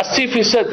80%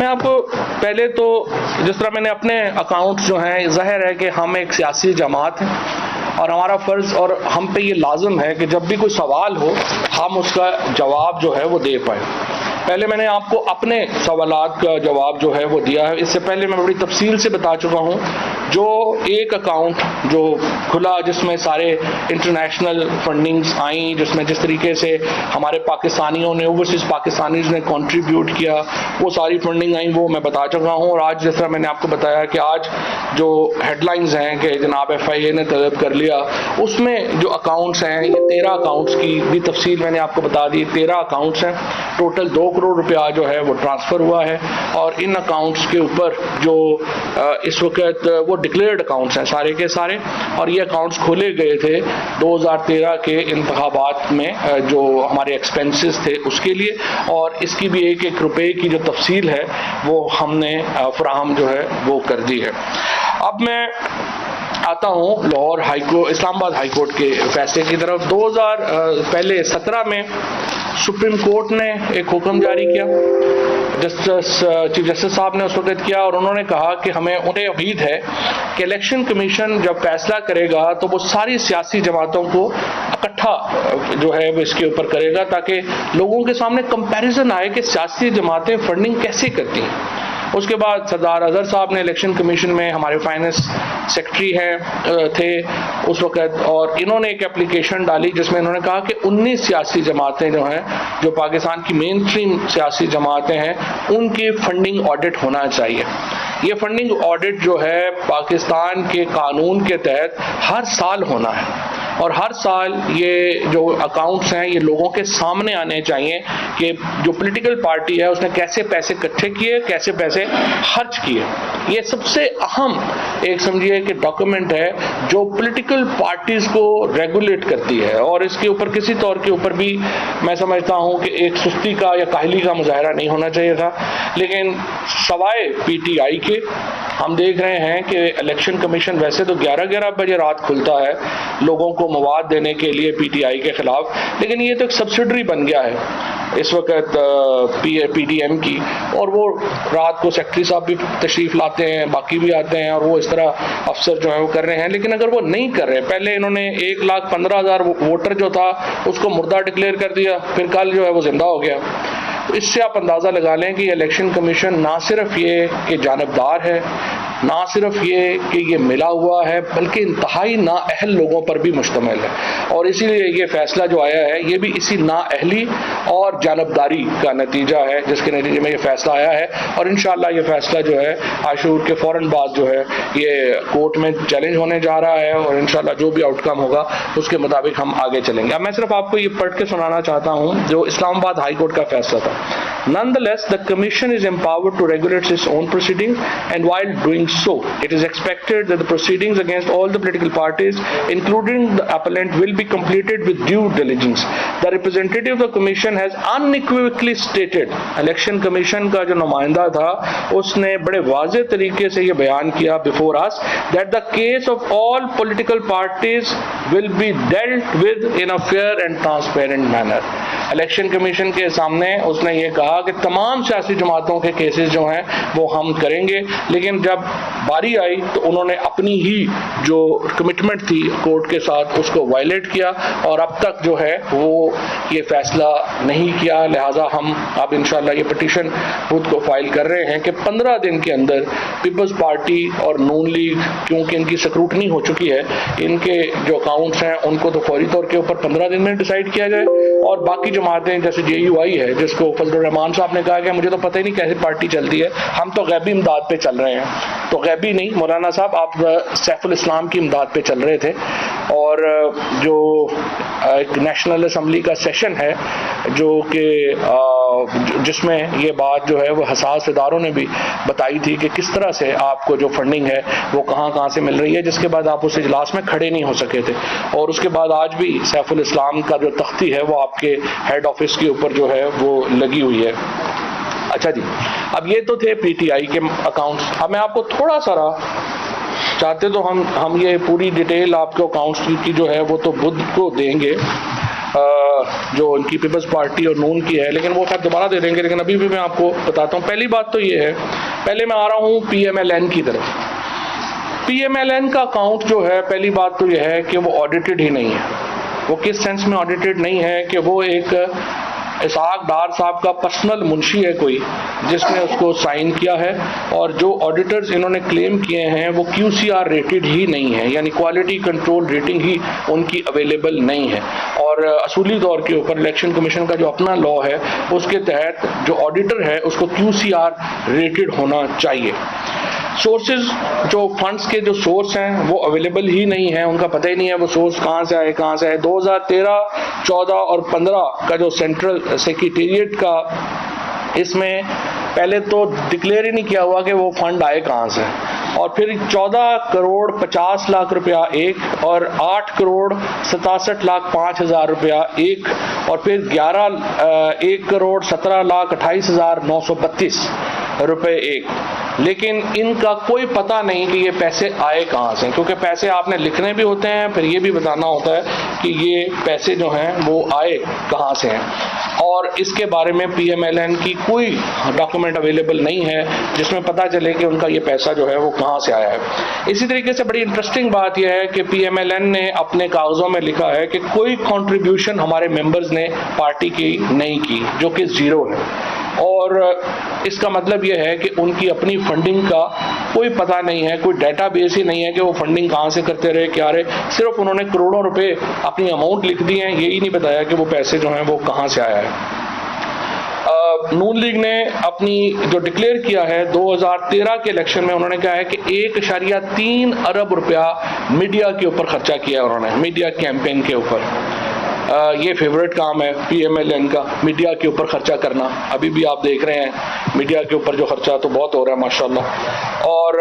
میں آپ کو پہلے تو جس طرح میں نے اپنے اکاؤنٹس جو ہیں، ظاہر ہے کہ ہم ایک سیاسی جماعت ہیں اور ہمارا فرض اور ہم پہ یہ لازم ہے کہ جب بھی کوئی سوال ہو ہم اس کا جواب جو ہے وہ دے پائیں. پہلے میں نے آپ کو اپنے سوالات کا جواب جو ہے وہ دیا ہے. اس سے پہلے میں بڑی تفصیل سے بتا چکا ہوں. جو ایک اکاؤنٹ جو کھلا جس میں سارے انٹرنیشنل فنڈنگز آئیں، جس میں جس طریقے سے ہمارے پاکستانیوں نے، اوورسیز پاکستانیز نے کنٹریبیوٹ کیا، وہ ساری فنڈنگ آئیں، وہ میں بتا چکا ہوں. اور آج جس طرح میں نے آپ کو بتایا کہ آج جو ہیڈ لائنز ہیں کہ جناب FIA نے طلب کر لیا، اس میں جو اکاؤنٹس ہیں یہ 13 اکاؤنٹس کی بھی تفصیل میں نے آپ کو بتا دی. 13 اکاؤنٹس ہیں، ٹوٹل 2 کروڑ روپیہ جو ہے وہ ٹرانسفر ہوا ہے. اور ان اکاؤنٹس کے اوپر جو اس وقت وہ ڈکلیئرڈ اکاؤنٹس ہیں سارے کے سارے، اور یہ اکاؤنٹس کھولے گئے تھے 2013 کے انتخابات میں جو ہمارے ایکسپینسز تھے اس کے لیے. اور اس کی بھی 1-1 روپے کی جو تفصیل ہے وہ ہم نے فراہم جو ہے وہ کر دی ہے. اب میں آتا ہوں لاہور اسلام آباد ہائی کورٹ کے فیصلے کی طرف. 2017 میں سپریم کورٹ نے ایک حکم جاری کیا، چیف جسٹس صاحب نے اس وقت کیا، اور انہوں نے کہا کہ انہیں امید ہے کہ الیکشن کمیشن جب فیصلہ کرے گا تو وہ ساری سیاسی جماعتوں کو اکٹھا جو ہے وہ اس کے اوپر کرے گا تاکہ لوگوں کے سامنے کمپیریزن آئے کہ سیاسی جماعتیں فنڈنگ کیسے کرتی ہیں. اس کے بعد سردار اظہر صاحب نے الیکشن کمیشن میں ہمارے فائنانس سیکرٹری تھے اس وقت، اور انہوں نے ایک اپلیکیشن ڈالی جس میں انہوں نے کہا کہ 19 سیاسی جماعتیں جو ہیں، جو پاکستان کی مین اسٹریم سیاسی جماعتیں ہیں، ان کی فنڈنگ آڈٹ ہونا چاہیے. یہ فنڈنگ آڈٹ جو ہے پاکستان کے قانون کے تحت ہر سال ہونا ہے، اور ہر سال یہ جو اکاؤنٹس ہیں یہ لوگوں کے سامنے آنے چاہیے کہ جو پولیٹیکل پارٹی ہے اس نے کیسے پیسے اکٹھے کیے، کیسے پیسے خرچ کیے. یہ سب سے اہم ایک سمجھیے کہ ڈاکومنٹ ہے جو پولیٹیکل پارٹیز کو ریگولیٹ کرتی ہے، اور اس کے اوپر کسی طور کے اوپر بھی میں سمجھتا ہوں کہ ایک سستی کا یا کاہلی کا مظاہرہ نہیں ہونا چاہیے تھا. لیکن سوائے PTI کے ہم دیکھ رہے ہیں کہ الیکشن کمیشن ویسے تو 11 بجے رات کھلتا ہے لوگوں کو مواد دینے کے لیے PTI کے خلاف، لیکن یہ تو ایک سبسڈری بن گیا ہے اس وقت PDM کی، اور وہ رات کو سیکرٹری صاحب بھی تشریف لاتے ہیں، باقی بھی آتے ہیں، اور وہ اس طرح افسر جو ہیں وہ کر رہے ہیں. لیکن اگر وہ نہیں کر رہے، پہلے انہوں نے 1,15,000 ووٹر جو تھا اس کو مردہ ڈکلیئر کر دیا، پھر کل جو ہے وہ زندہ ہو گیا. اس سے آپ اندازہ لگا لیں کہ الیکشن کمیشن نہ صرف یہ کہ جانبدار ہے، نہ صرف یہ کہ یہ ملا ہوا ہے، بلکہ انتہائی نااہل لوگوں پر بھی مشتمل ہے. اور اسی لیے یہ فیصلہ جو آیا ہے یہ بھی اسی نااہلی اور جانبداری کا نتیجہ ہے جس کے نتیجے میں یہ فیصلہ آیا ہے. اور انشاءاللہ یہ فیصلہ جو ہے عاشور کے فوراً بعد جو ہے یہ کورٹ میں چیلنج ہونے جا رہا ہے، اور انشاءاللہ جو بھی آؤٹ کم ہوگا اس کے مطابق ہم آگے چلیں گے. اب میں صرف آپ کو یہ پڑھ کے سنانا چاہتا ہوں جو اسلام آباد ہائی کورٹ کا فیصلہ تھا. Nonetheless, the Commission is empowered to regulate its own proceedings, and while doing so, it is expected that the proceedings against all the political parties, including the appellant, will be completed with due diligence. The representative of the Commission has unequivocally stated, Election Commission کا جو نمائندہ تھا اس نے بڑے واضح طریقے سے یہ بیان کیا before us, that the case of all political parties will be dealt with in a fair and transparent manner. Election commission کے سامنے اس نے یہ کہا کہ تمام سیاسی جماعتوں کے کیسز جو ہیں وہ ہم کریں گے، لیکن جب باری آئی تو انہوں نے اپنی ہی جو کمٹمنٹ تھی کورٹ کے ساتھ اس کو وائلیٹ کیا، اور اب تک جو ہے وہ یہ فیصلہ نہیں کیا. لہٰذا ہم اب انشاءاللہ یہ پٹیشن خود کو فائل کر رہے ہیں کہ 15 دن کے اندر پیپلز پارٹی اور نون لیگ، کیونکہ ان کی سکروٹنی ہو چکی ہے، ان کے جو اکاؤنٹس ہیں ان کو تو فوری طور کے اوپر 15 دن میں ڈیسائیڈ کیا جائے. اور باقی جماعتیں جیسے JUI ہے جس کو فضل الرحمان صاحب نے کہا کہ مجھے تو پتہ ہی نہیں کیسے پارٹی چلتی ہے، ہم تو غیبی امداد پہ چل رہے ہیں. تو غیبی نہیں مولانا صاحب، آپ سیف الاسلام کی امداد پہ چل رہے تھے. اور جو ایک نیشنل اسمبلی کا سیشن ہے جو کہ جس میں یہ بات جو ہے وہ حساس اداروں نے بھی بتائی تھی کہ کس طرح سے آپ کو جو فنڈنگ ہے وہ کہاں سے مل رہی ہے، جس کے بعد آپ اس اجلاس میں کھڑے نہیں ہو سکے تھے. اور اس کے بعد آج بھی سیف الاسلام کا جو تختی ہے وہ آپ کے ہیڈ آفس کے اوپر جو ہے وہ لگی ہوئی ہے. اچھا جی، اب یہ تو تھے PTI کے اکاؤنٹس. اب میں آپ کو تھوڑا سا چاہتے تو ہم یہ پوری ڈیٹیل آپ کو اکاؤنٹس کی جو ہے وہ تو بدھ کو دیں گے. جو ان کی پیپلز پارٹی اور نون کی ہے، لیکن وہ خیر دوبارہ دے دیں گے، لیکن ابھی بھی میں آپ کو بتاتا ہوں. پہلی بات تو یہ ہے، پہلے میں آ رہا ہوں پی ایم ایل این کی طرف. پی ایم ایل این کا اکاؤنٹ جو ہے، پہلی بات تو یہ ہے کہ وہ آڈیٹڈ ہی نہیں ہے. وہ کس سینس میں آڈیٹڈ نہیں ہے کہ وہ ایک اسحاق ڈار صاحب کا پرسنل منشی ہے کوئی جس نے اس کو سائن کیا ہے، اور جو آڈیٹرز انہوں نے کلیم کیے ہیں وہ کیو سی آر ریٹڈ ہی نہیں ہے، یعنی کوالٹی کنٹرول ریٹنگ ہی ان کی اویلیبل نہیں ہے. اور اصولی طور کے اوپر الیکشن کمیشن کا جو اپنا لا ہے اس کے تحت جو آڈیٹر ہے اس کو کیو سی آر ریٹڈ ہونا چاہیے. سورسز جو فنڈز کے جو سورس ہیں وہ اویلیبل ہی نہیں ہیں، ان کا پتہ ہی نہیں ہے وہ سورس کہاں سے آئے کہاں سے آئے. 2013، 14 اور 15 کا جو سینٹرل سیکریٹریٹ کا، اس میں پہلے تو ڈکلیئر ہی نہیں کیا ہوا کہ وہ فنڈ آئے کہاں سے، اور پھر 14 کروڑ 50 لاکھ روپیہ ایک، اور 8 کروڑ 67 لاکھ 5 ہزار روپیہ ایک، اور پھر 1 کروڑ 17 لاکھ 28 ہزار 932 روپے ایک. لیکن ان کا کوئی پتہ نہیں کہ یہ پیسے آئے کہاں سے، کیونکہ پیسے آپ نے لکھنے بھی ہوتے ہیں، پھر یہ بھی بتانا ہوتا ہے کہ یہ پیسے جو ہیں وہ آئے کہاں سے ہیں. اور اس کے بارے میں پی ایم ایل این کی کوئی ڈاکومنٹ اویلیبل نہیں ہے جس میں پتہ چلے کہ ان کا یہ پیسہ جو ہے وہ کہاں سے آیا ہے. اسی طریقے سے بڑی انٹرسٹنگ بات یہ ہے کہ پی ایم ایل این نے اپنے کاغذوں میں لکھا ہے کہ کوئی کنٹریبیوشن ہمارے ممبرز نے پارٹی کی نہیں کی، جو کہ زیرو ہے. اور اس کا مطلب یہ ہے کہ ان کی اپنی فنڈنگ کا کوئی پتہ نہیں ہے، کوئی ڈیٹا بیس ہی نہیں ہے کہ وہ فنڈنگ کہاں سے کرتے رہے کیا رہے. صرف انہوں نے کروڑوں روپے اپنی اماؤنٹ لکھ دی ہیں، یہی نہیں بتایا کہ وہ پیسے جو ہیں وہ کہاں سے آیا ہے. نون لیگ نے اپنی جو ڈکلیئر کیا ہے 2013 کے الیکشن میں، انہوں نے کہا ہے کہ 1.3 ارب روپیہ میڈیا کے اوپر خرچہ کیا انہوں نے، میڈیا کیمپین کے اوپر. یہ فیوریٹ کام ہے پی ایم ایل این کا، میڈیا کے اوپر خرچہ کرنا. ابھی بھی آپ دیکھ رہے ہیں میڈیا کے اوپر جو خرچہ تو بہت ہو رہا ہے ماشاءاللہ. اور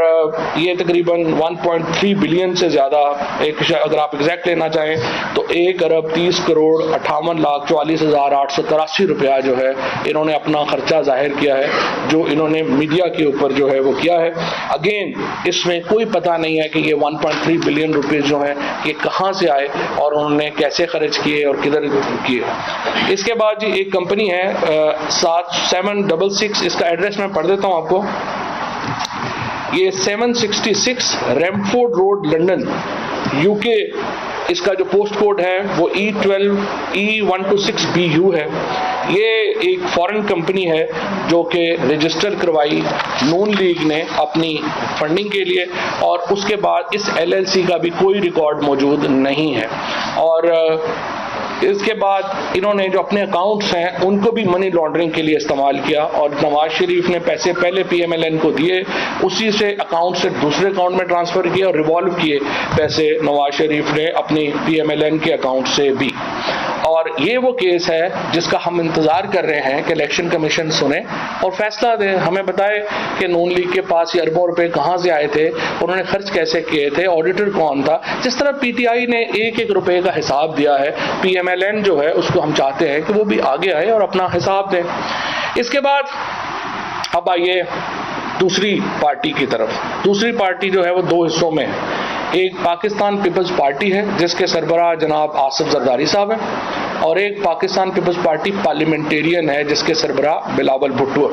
یہ تقریباً 1.3 بلین سے زیادہ، اگر آپ ایگزیکٹ لینا چاہیں تو 1 ارب 30 کروڑ 58 لاکھ 44 ہزار 883 روپیہ جو ہے انہوں نے اپنا خرچہ ظاہر کیا ہے، جو انہوں نے میڈیا کے اوپر جو ہے وہ کیا ہے. اگین اس میں کوئی پتہ نہیں ہے کہ یہ 1.3 بلین روپیز جو ہیں یہ کہاں سے آئے اور انہوں نے کیسے خرچ کیے اور کدھر کیے. اس کے بعد جی ایک کمپنی ہے 766، اس کا ایڈریس میں پڑھ دیتا ہوں آپ کو. یہ 766 ریمفورڈ روڈ لنڈن یو کے، اس کا جو پوسٹ کوڈ ہے وہ E12E126BU ہے. یہ ایک فورن کمپنی ہے جو کہ رجسٹر کروائی نون لیگ نے اپنی فنڈنگ کے لیے، اور اس کے بعد اس LLC کا بھی کوئی ریکارڈ موجود نہیں ہے. اور اس کے بعد انہوں نے جو اپنے اکاؤنٹس ہیں ان کو بھی منی لانڈرنگ کے لیے استعمال کیا، اور نواز شریف نے پیسے پہلے پی ایم ایل این کو دیے، اسی سے اکاؤنٹ سے دوسرے اکاؤنٹ میں ٹرانسفر کیے، اور ریوالو کیے پیسے نواز شریف نے اپنی پی ایم ایل این کے اکاؤنٹ سے بھی. اور یہ وہ کیس ہے جس کا ہم انتظار کر رہے ہیں کہ الیکشن کمیشن سنے اور فیصلہ دے، ہمیں بتائے کہ نون لیگ کے پاس یہ اربوں روپے کہاں سے آئے تھے، انہوں نے خرچ کیسے کیے تھے، آڈیٹر کون تھا. جس طرح پی ٹی آئی نے 1-1 روپے کا حساب دیا ہے، پی ایم ایل این جو ہے اس کو ہم چاہتے ہیں کہ وہ بھی آگے آئے اور اپنا حساب دیں. اس کے بعد اب آئیے دوسری پارٹی کی طرف. دوسری پارٹی جو ہے وہ 2 حصوں میں ہے. ایک پاکستان پیپلز پارٹی ہے جس کے سربراہ جناب آصف زرداری صاحب ہیں، اور ایک پاکستان پیپلز پارٹی پارلیمنٹیرین ہے جس کے سربراہ بلاول بھٹو ہے.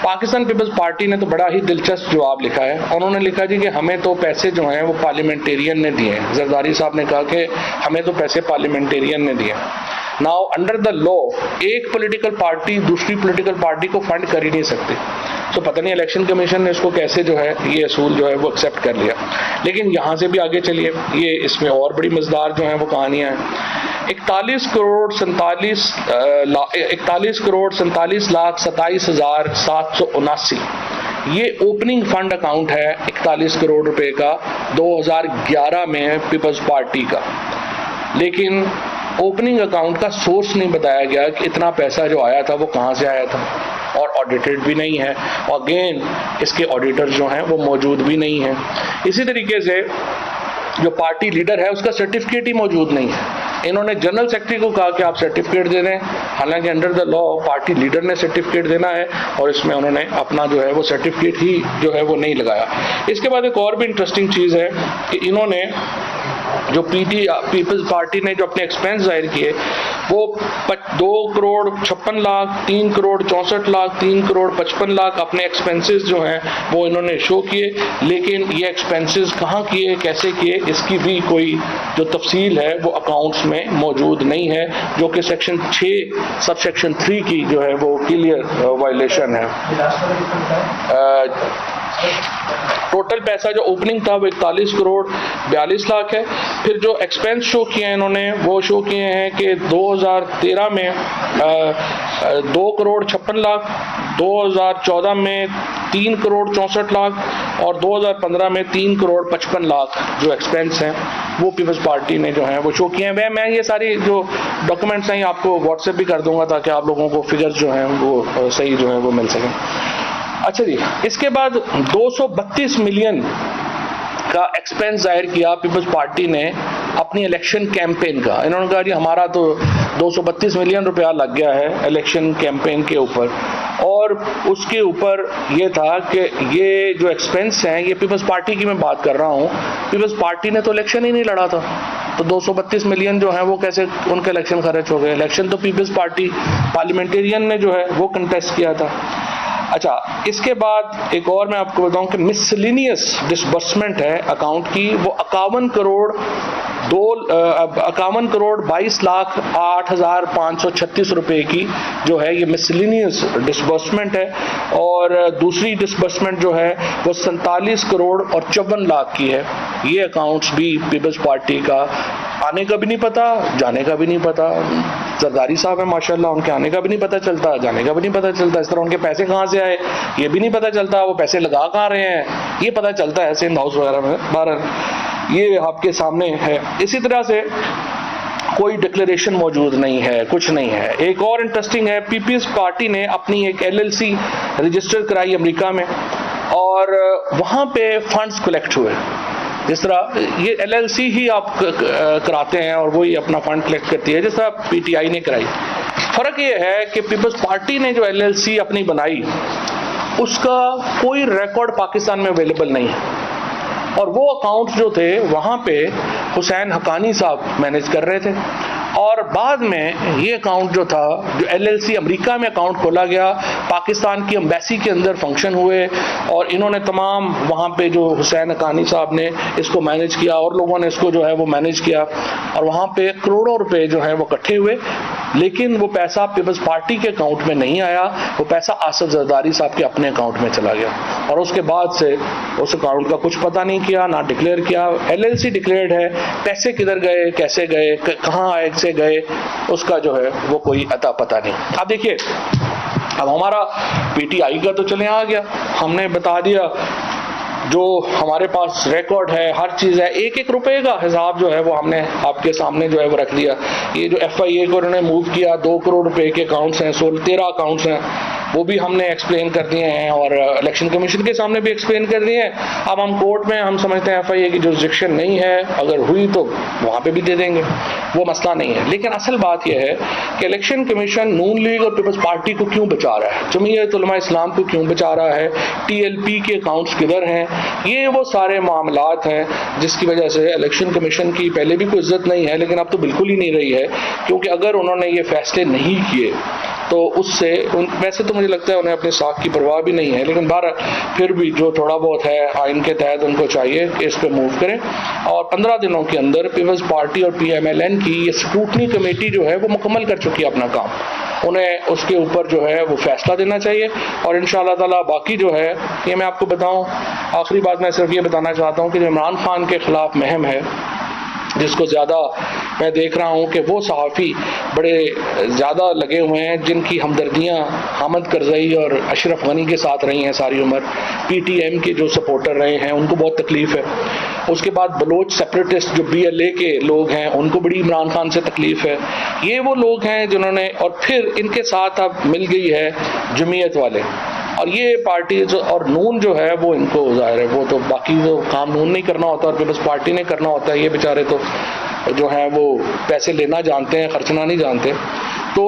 پاکستان پیپلز پارٹی نے تو بڑا ہی دلچسپ جواب لکھا ہے. انہوں نے لکھا جی کہ ہمیں تو پیسے جو ہیں وہ پارلیمنٹیرین نے دیے ہیں. زرداری صاحب نے کہا کہ ہمیں تو پیسے پارلیمنٹیرین نے دیے. ناؤ انڈر دا لا ایک پولیٹیکل پارٹی دوسری پولیٹیکل پارٹی کو فنڈ کر ہی نہیں سکتی. تو پتہ نہیں الیکشن کمیشن نے اس کو کیسے جو ہے یہ اصول جو ہے وہ ایکسیپٹ کر لیا. لیکن یہاں سے بھی آگے چلیے، یہ اس میں اور بڑی مزیدار جو ہیں وہ کہانیاں ہیں. 41 کروڑ 47 لاکھ 27 ہزار 779 یہ اوپننگ فنڈ اکاؤنٹ ہے 41 کروڑ روپے کا 2011 میں پیپلز پارٹی کا. لیکن اوپننگ اکاؤنٹ کا سورس نہیں بتایا گیا کہ اتنا پیسہ جو آیا تھا وہ کہاں سے آیا تھا، اور آڈیٹڈ بھی نہیں ہے. اور اگین اس کے آڈیٹر جو ہیں وہ موجود بھی نہیں ہیں. اسی طریقے سے جو پارٹی لیڈر ہے اس کا سرٹیفکیٹ ہی موجود نہیں ہے. انہوں نے جنرل سیکرٹری کو کہا کہ آپ سرٹیفکیٹ دے دیں، حالانکہ under the law party leader نے سرٹیفکیٹ دینا ہے، اور اس میں انہوں نے اپنا جو ہے وہ سرٹیفکیٹ ہی جو ہے وہ نہیں لگایا. اس کے بعد ایک اور بھی انٹرسٹنگ چیز ہے کہ انہوں نے جو پیپلز پارٹی نے جو اپنے ایکسپینس ظاہر کیے وہ 2,56,00,000 3,64,00,000 3,55,00,000 اپنے ایکسپینسز جو ہیں وہ انہوں نے شو کیے، لیکن یہ ایکسپینسز کہاں کیے، کیسے کیے، اس کی بھی کوئی جو تفصیل ہے وہ اکاؤنٹس میں موجود نہیں ہے، جو کہ سیکشن 6 سب سیکشن 3 کی جو ہے وہ کلیئر وائلیشن ہے۔ ٹوٹل پیسہ جو اوپننگ تھا وہ 41,42,00,000 ہے۔ پھر جو ایکسپینس شو کیے ہیں انہوں نے وہ شو کیے ہیں کہ 2013 میں 2,56,00,000، 2014 میں 3,64,00,000 اور 2015 میں 3,55,00,000 جو ایکسپینس ہیں وہ پیپلز پارٹی نے جو ہیں وہ شو کیے ہیں۔ میں یہ ساری جو ڈاکومنٹس ہیں آپ کو واٹس ایپ بھی کر دوں گا تاکہ آپ لوگوں کو فگرز جو ہیں وہ صحیح جو ہیں وہ مل سکیں۔ اچھا جی، اس کے بعد 232 ملین کا ایکسپینس ظاہر کیا پیپلز پارٹی نے اپنی الیکشن کیمپین کا۔ انہوں نے کہا جی ہمارا تو 232 ملین روپیہ لگ گیا ہے الیکشن کیمپین کے اوپر، اور اس کے اوپر یہ تھا کہ یہ جو ایکسپینس ہیں یہ پیپلز پارٹی کی میں بات کر رہا ہوں، پیپلز پارٹی نے تو الیکشن ہی نہیں لڑا تھا، تو 232 ملین جو ہیں وہ کیسے ان کے الیکشن خرچ ہو گئے؟ الیکشن تو پیپلز پارٹی پارلیمنٹیرین نے جو ہے وہ کنٹیسٹ کیا تھا۔ اچھا، اس کے بعد ایک اور میں آپ کو بتاؤں کہ مسلینیس ڈسبرسمنٹ ہے اکاؤنٹ کی، وہ 51 کروڑ 22,08,536 روپے کی جو ہے یہ مسلینیس ڈسبرسمنٹ ہے، اور دوسری ڈسبرسمنٹ جو ہے وہ 47 کروڑ اور 54 لاکھ کی ہے۔ یہ اکاؤنٹس بھی پیپلز پارٹی کا آنے کا بھی نہیں پتا، جانے کا بھی نہیں پتا۔ زرداری صاحب ہیں ماشاءاللہ، ان کے آنے کا بھی نہیں پتا چلتا، جانے کا بھی نہیں پتا چلتا، اس طرح ان کے پیسے کہاں سے آئے یہ بھی نہیں پتا چلتا، وہ پیسے لگا کہاں رہے ہیں یہ پتا چلتا ہے سندھ ہاؤس وغیرہ میں۔ بہرحال یہ آپ کے سامنے ہے۔ اسی طرح سے کوئی ڈکلیریشن موجود نہیں ہے، کچھ نہیں ہے۔ ایک اور انٹرسٹنگ ہے، پیپلز پارٹی نے اپنی ایک LLC رجسٹر کرائی امریکہ میں، اور وہاں پہ فنڈز کلیکٹ ہوئے۔ جس طرح یہ LLC ہی آپ کراتے ہیں اور وہی اپنا فنڈ کلیکٹ کرتی ہے، جس طرح PTI نے کرائی۔ فرق یہ ہے کہ پیپلز پارٹی نے جو LLC اپنی بنائی اس کا کوئی ریکارڈ پاکستان میں اویلیبل نہیں ہے، اور وہ اکاؤنٹس جو تھے وہاں پہ حسین حقانی صاحب مینیج کر رہے تھے، اور بعد میں یہ اکاؤنٹ جو تھا جو LLC امریکہ میں اکاؤنٹ کھولا گیا، پاکستان کی امبیسی کے اندر فنکشن ہوئے، اور انہوں نے تمام وہاں پہ جو حسین حقانی صاحب نے اس کو مینیج کیا اور لوگوں نے اس کو جو ہے وہ مینیج کیا، اور وہاں پہ کروڑوں روپے جو ہیں وہ اکٹھے ہوئے، لیکن وہ پیسہ پیپلز پارٹی کے اکاؤنٹ میں نہیں آیا، وہ پیسہ آصف زرداری صاحب کے اپنے اکاؤنٹ میں چلا گیا، اور اس کے بعد سے اس اکاؤنٹ کا کچھ پتہ نہیں کیا، نہ ڈکلیئر کیا۔ LLC ڈکلیئرڈ ہے، پیسے کدھر گئے، کیسے گئے، کہاں آئے سے گئے، اس کا جو ہے وہ کوئی اتا پتہ نہیں۔ اب دیکھیے، اب ہمارا PTI کا تو چلے آ گیا، ہم نے بتا دیا جو ہمارے پاس ریکارڈ ہے، ہر چیز ہے، ایک ایک روپے کا حساب جو ہے وہ ہم نے آپ کے سامنے جو ہے وہ رکھ دیا۔ یہ جو FIA کو انہوں نے موو کیا، 2 کروڑ روپے کے اکاؤنٹس ہیں، 13 اکاؤنٹس ہیں، وہ بھی ہم نے ایکسپلین کر دیے ہیں، اور الیکشن کمیشن کے سامنے بھی ایکسپلین کر دیے ہیں۔ اب ہم کورٹ میں ہم سمجھتے ہیں FIA کی جورسڈکشن نہیں ہے، اگر ہوئی تو وہاں پہ بھی دے دیں گے، وہ مسئلہ نہیں ہے۔ لیکن اصل بات یہ ہے کہ الیکشن کمیشن نون لیگ اور پیپلز پارٹی کو کیوں بچا رہا ہے، جمعیت علماء اسلام کو کیوں بچا رہا ہے، TLP کے اکاؤنٹس کدھر ہیں، یہ وہ سارے معاملات ہیں جس کی وجہ سے الیکشن کمیشن کی پہلے بھی کوئی عزت نہیں ہے، لیکن اب تو بالکل ہی نہیں رہی ہے، کیونکہ اگر انہوں نے یہ فیصلے نہیں کیے تو اس سے ویسے تو مجھے لگتا ہے انہیں اپنے ساکھ کی پرواہ بھی نہیں ہے، لیکن بہرحال پھر بھی جو تھوڑا بہت ہے آئین کے تحت ان کو چاہیے کہ اس پہ موو کریں، اور 15 دنوں کے اندر پیپلز پارٹی اور PMLN کی یہ اسکروٹنی کمیٹی جو ہے وہ مکمل کر چکی ہے اپنا کام، انہیں اس کے اوپر جو ہے وہ فیصلہ دینا چاہیے، اور انشاءاللہ تعالیٰ باقی جو ہے یہ میں آپ کو بتاؤں، آخری بات میں صرف یہ بتانا چاہتا ہوں کہ جو عمران خان کے خلاف مہم ہے، جس کو زیادہ میں دیکھ رہا ہوں کہ وہ صحافی بڑے زیادہ لگے ہوئے ہیں جن کی ہمدردیاں حامد کرزئی اور اشرف غنی کے ساتھ رہی ہیں ساری عمر، PTM کے جو سپورٹر رہے ہیں ان کو بہت تکلیف ہے، اس کے بعد بلوچ سیپریٹسٹ جو BLA کے لوگ ہیں ان کو بڑی عمران خان سے تکلیف ہے، یہ وہ لوگ ہیں جنہوں نے، اور پھر ان کے ساتھ اب مل گئی ہے جمعیت والے، اور یہ پارٹیز اور نون جو ہے وہ ان کو ظاہر ہے وہ تو باقی وہ کام نون نہیں کرنا ہوتا اور پیپلز پارٹی نے کرنا ہوتا ہے، یہ بیچارے تو جو ہیں وہ پیسے لینا جانتے ہیں، خرچنا نہیں جانتے۔ تو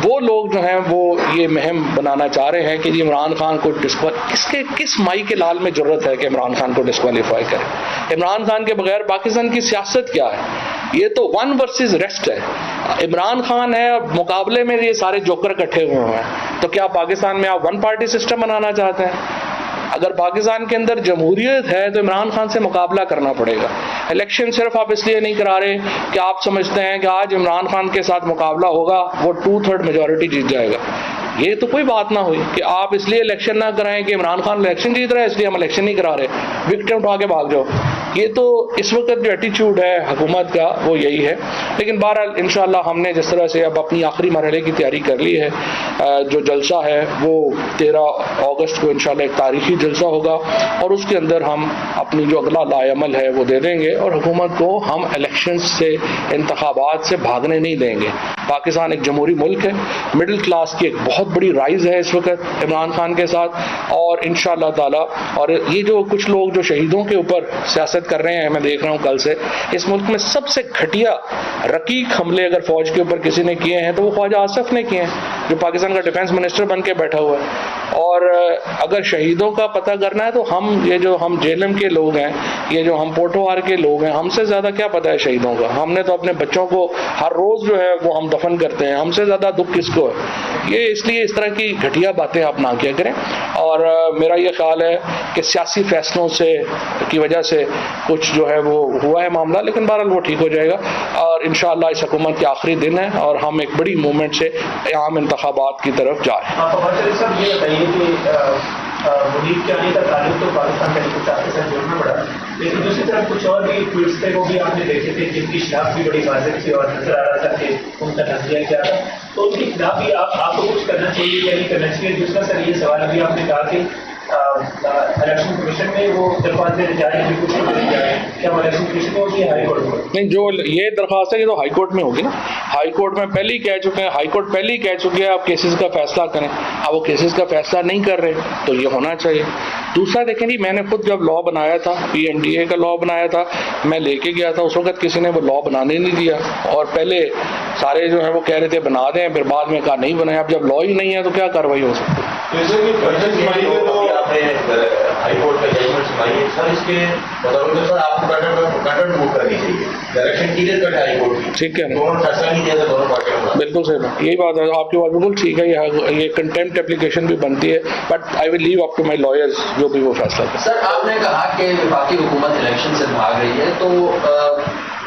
وہ لوگ جو ہیں وہ یہ مہم بنانا چاہ رہے ہیں کہ جی عمران خان کو کس مائی کے لال میں ضرورت ہے کہ عمران خان کو ڈسکوالیفائی کرے؟ عمران خان کے بغیر پاکستان کی سیاست کیا ہے؟ یہ تو ون ورسز ریسٹ ہے. عمران خان ہے اور مقابلے میں یہ سارے جوکر اکٹھے ہوئے ہیں. تو کیا پاکستان میں آپ ون پارٹی سسٹم بنانا چاہتے ہیں؟ اگر پاکستان کے اندر جمہوریت ہے تو عمران خان سے مقابلہ کرنا پڑے گا. الیکشن صرف آپ اس لیے نہیں کرا رہے کہ آپ سمجھتے ہیں کہ آج عمران خان کے ساتھ مقابلہ ہوگا وہ 2/3 میجورٹی جیت جائے گا. یہ تو کوئی بات نہ ہوئی کہ آپ اس لیے الیکشن نہ کرائیں کہ عمران خان الیکشن جیت رہا ہے اس لیے ہم الیکشن نہیں کرا رہے, وکٹیں اٹھا کے بھاگ جاؤ. یہ تو اس وقت جو ایٹیچیوڈ ہے حکومت کا وہ یہی ہے. لیکن بہرحال انشاءاللہ ہم نے جس طرح سے اب اپنی آخری مرحلے کی تیاری کر لی ہے, جو جلسہ ہے وہ 13 اگست کو انشاءاللہ ایک تاریخی جلسہ ہوگا اور اس کے اندر ہم اپنی جو اگلا لائے عمل ہے وہ دے دیں گے اور حکومت کو ہم الیکشنز سے, انتخابات سے بھاگنے نہیں دیں گے. پاکستان ایک جمہوری ملک ہے, مڈل کلاس کی ایک بہت بڑی رائز ہے اس وقت عمران خان کے ساتھ, اور انشاءاللہ تعالی. اور یہ جو کچھ لوگ جو شہیدوں کے اوپر سیاست کر رہے ہیں, میں دیکھ رہا ہوں کل سے اس ملک میں سب سے گھٹیا رقیق حملے اگر فوج کے اوپر کسی نے کیے ہیں تو وہ خواجہ آصف نے کیے ہیں جو پاکستان کا ڈیفنس منسٹر بن کے بیٹھا ہوا ہے. اور اگر شہیدوں کا پتہ کرنا ہے تو ہم جیلم کے لوگ ہیں, یہ جو ہم پوٹوہار کے لوگ ہیں, ہم سے زیادہ کیا پتہ ہے شہیدوں کا؟ ہم نے تو اپنے بچوں کو ہر روز جو ہے وہ ہم دفن کرتے ہیں, ہم سے زیادہ دکھ کس کو ہے؟ یہ اس لیے اس طرح کی گھٹیا باتیں آپ نہ کیا کریں. اور میرا یہ خیال ہے کہ سیاسی فیصلوں سے کی وجہ سے کچھ جو ہے وہ ہوا ہے معاملہ, لیکن بہرحال وہ ٹھیک ہو جائے گا اور انشاءاللہ اس حکومت کے آخری دن ہے اور ہم ایک بڑی موومنٹ سے عام انتخابات کی طرف جا رہے ہیں. منیب جانی کا تعلق تو پاکستان تحریک انصاف سے جوڑنا پڑا, لیکن دوسری طرف کچھ اور بھی ٹویٹس تھے وہ بھی آپ نے دیکھے تھے جن کی شناخت بھی بڑی واضح تھی اور نظر آ رہا تھا کہ ان کا نظریہ کیا تھا. تو ان کے خلاف بھی آپ کو کچھ کرنا چاہیے یا نہیں کرنا چاہیے؟ دوسرا سر یہ سوال ابھی آپ نے کہا کہ الیکشن کمیشن میں وہ درخواستیں جاری بھی کچھ نہیں جائیں, کیا وہ الیکشن کمیشن میں ہوگی ہائی کورٹ میں؟ نہیں, جو یہ درخواست ہے یہ تو ہائی کورٹ میں ہوگی نا. ہائی کورٹ میں پہلے ہی کہہ چکے ہیں, ہائی کورٹ پہلے ہی کہہ چکے ہیں آپ کیسز کا فیصلہ کریں. اب وہ کیسز کا فیصلہ نہیں کر رہے تو یہ ہونا چاہیے. دوسرا دیکھیں جی, میں نے خود جب لا بنایا تھا, PNDA کا لا بنایا تھا, میں لے کے گیا تھا, اس وقت کسی نے وہ لا بنانے نہیں دیا اور پہلے سارے جو ہیں وہ کہہ رہے تھے بنا دیں, پھر بعد میں کہا نہیں بنایا. اب جب لا ہی نہیں ہے تو کیا کاروائی ہو سکتی ہے؟ ہائی کورٹ کا ججمنٹ سنائیے سر, اس کے مطابق سر آپ کو کنٹینٹ موو کرنی چاہیے. Election clear cut high court کی, ٹھیک ہے نا, دونوں فیصلہ نہیں کیا تھا دونوں پارٹیوں. بالکل صحیح بات, یہی بات ہے, آپ کی بات بالکل ٹھیک ہے. یہ کنٹمپٹ اپلیکیشن بھی بنتی ہے, but I will leave up to my lawyers جو بھی وہ فیصلہ کریں. سر آپ نے کہا کہ وفاقی حکومت الیکشن سے بھاگ رہی ہے, تو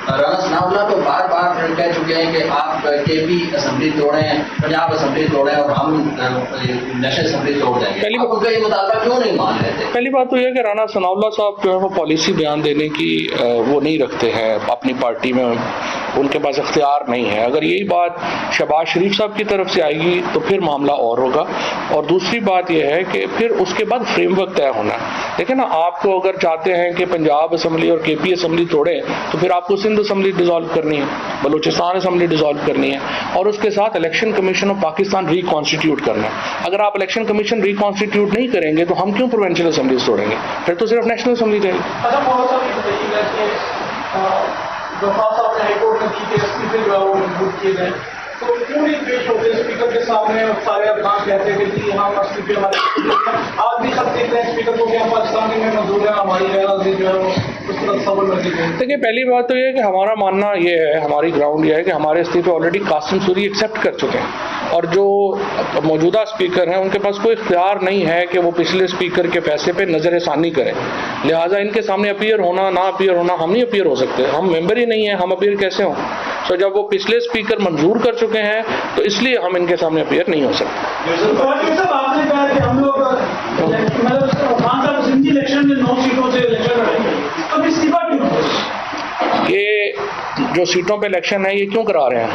رانا ثناء اللہ تو بار بار کہہ چکے ہیں کہ آپ KP اسمبلی توڑیں, پنجاب اسمبلی توڑیں اور ہم نیشنل اسمبلی توڑ دیں گے. آپ ان کا یہ مطالبہ کیوں نہیں مان رہے تھے؟ پہلی بات تو یہ ہے کہ رانا ثناء اللہ صاحب جو ہے وہ پالیسی بیان دینے کی وہ نہیں رکھتے ہیں اپنی پارٹی میں, ان کے پاس اختیار نہیں ہے. اگر یہی بات شہباز شریف صاحب کی طرف سے آئے گی تو پھر معاملہ اور ہوگا. اور دوسری بات یہ ہے کہ پھر اس کے بعد فریم ورک طے ہونا ہے. دیکھیں نا, آپ کو اگر چاہتے ہیں کہ پنجاب اسمبلی اور KP اسمبلی توڑیں تو پھر آپ کو سندھ اسمبلی ڈیزالو کرنی ہے, بلوچستان اسمبلی ڈیزالو کرنی ہے, اور اس کے ساتھ الیکشن کمیشن آف پاکستان ریکانسٹیٹیوٹ کرنا ہے. اگر آپ الیکشن کمیشن ریکانسٹیٹیوٹ نہیں کریں گے تو ہم کیوں پروونشل اسمبلیز توڑیں گے؟ پھر تو صرف نیشنل اسمبلی رہے گی. درخواست آپ نے ہائی کورٹ میں کی کہ استعفے جو ہے وہ منظور کیے گئے, تو کیوں نہیں پیش ہوتے اسپیکر کے سامنے؟ سارے افغان کہتے ہیں کہ جی ہم استعفے ہمارے, آپ بھی سب دیکھتے ہیں اسپیکر کو کہ ہم پاکستانی میں منظور ہیں, ہماری غیر جو ہے وہ اس طرح صبر میں دیکھیں. دیکھیے, پہلی بات تو یہ ہے کہ ہمارا ماننا یہ ہے, ہماری گراؤنڈ یہ ہے کہ ہمارے استعفے آلریڈی قاسم سوری ایکسیپٹ کر چکے ہیں, اور جو موجودہ اسپیکر ہیں ان کے پاس کوئی اختیار نہیں ہے کہ وہ پچھلے اسپیکر کے فیصلے پہ نظر ثانی کریں. لہٰذا ان کے سامنے اپیئر ہونا نہ اپیئر ہونا, ہم نہیں اپیئر ہو سکتے, ہم ممبر ہی نہیں ہیں, ہم اپیئر کیسے ہوں؟ تو جب وہ پچھلے اسپیکر منظور کر چکے ہیں تو اس لیے ہم ان کے سامنے اپیئر نہیں ہو سکتے. آپ نے کہا کہ ہم لوگ الیکشن میں 9 سیٹوں سے الیکشن لڑیں گے, اب استعفا کیوں؟ یہ جو سیٹوں پہ الیکشن ہے یہ کیوں کرا رہے ہیں؟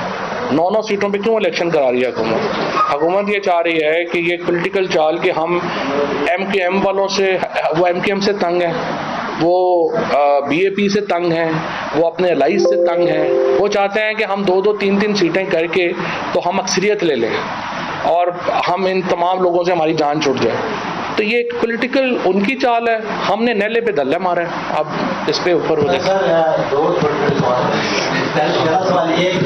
9 سیٹوں پہ کیوں الیکشن کرا رہی ہے حکومت؟ حکومت یہ چاہ رہی ہے کہ یہ ایک پولیٹیکل چال کہ ہم MKM والوں سے, وہ MKM سے تنگ ہیں, وہ BAP سے تنگ ہیں, وہ اپنے الائز سے تنگ ہیں, وہ چاہتے ہیں کہ ہم 2-2, 3-3 سیٹیں کر کے تو ہم اکثریت لے لیں اور ہم ان تمام لوگوں سے ہماری جان چھوٹ جائے. تو یہ ایک پولیٹیکل ان کی چال ہے, ہم نے نیلے پہ دلہ مارا ہے, اب اس پہ اوپر ہو جائے. سر 2 چھوٹے سوال. پہلا سوال یہ ہے کہ